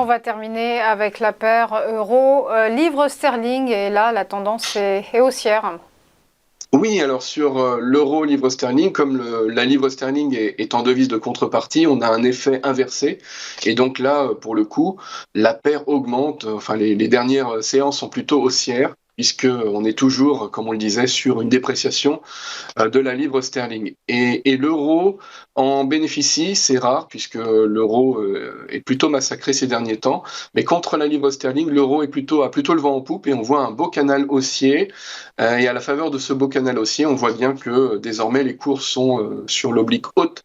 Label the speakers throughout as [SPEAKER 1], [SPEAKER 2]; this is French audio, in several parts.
[SPEAKER 1] va terminer avec la paire euro livre sterling et là la tendance est haussière.
[SPEAKER 2] Oui, alors sur l'euro livre sterling, comme la livre sterling est en devise de contrepartie, on a un effet inversé. Et donc là, pour le coup, la paire augmente. Enfin, les dernières séances sont plutôt haussières, puisque on est toujours, comme on le disait, sur une dépréciation de la livre sterling. Et l'euro en bénéficie, c'est rare, puisque l'euro est plutôt massacré ces derniers temps. Mais contre la livre sterling, l'euro a plutôt le vent en poupe et on voit un beau canal haussier. Et à la faveur de ce beau canal haussier, on voit bien que désormais les cours sont sur l'oblique haute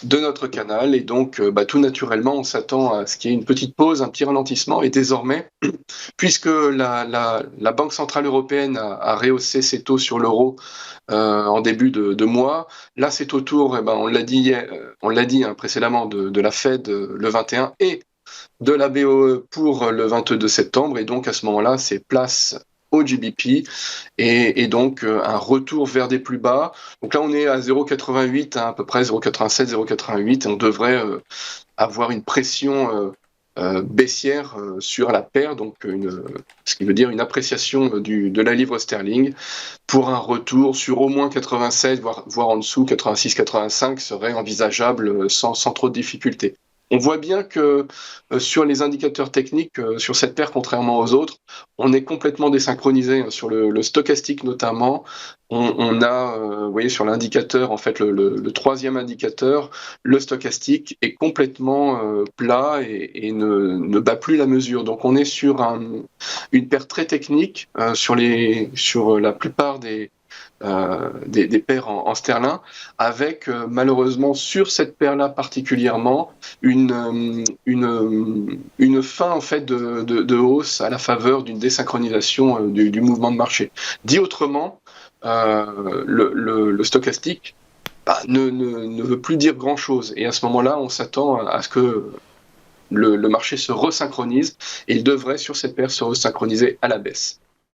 [SPEAKER 2] de notre canal. Et donc, tout naturellement, on s'attend à ce qu'il y ait une petite pause, un petit ralentissement. Et désormais, puisque la Banque Centrale Européenne a rehaussé ses taux sur l'euro en début de mois. Là, c'est au tour, on l'a dit précédemment, de la Fed le 21 et de la BOE pour le 22 septembre. Et donc, à ce moment-là, c'est place au GBP et donc un retour vers des plus bas. Donc là, on est à 0,88, à peu près 0,87, 0,88. Et on devrait avoir une pression baissière sur la paire, donc ce qui veut dire une appréciation de la livre sterling pour un retour sur au moins 87, voire en dessous, 86, 85 serait envisageable sans trop de difficultés. On voit bien que sur les indicateurs techniques, sur cette paire, contrairement aux autres, on est complètement désynchronisé, hein, sur le stochastique notamment. On a, vous voyez, sur l'indicateur, en fait, le troisième indicateur, le stochastique est complètement plat et ne bat plus la mesure. Donc on est sur une paire très technique sur la plupart des paires en sterling, avec malheureusement sur cette paire-là particulièrement une fin en fait de hausse à la faveur d'une désynchronisation du mouvement de marché. Dit autrement, le stochastique ne veut plus dire grand-chose. Et à ce moment-là, on s'attend à ce que le marché se resynchronise et il devrait sur cette paire se resynchroniser à la baisse.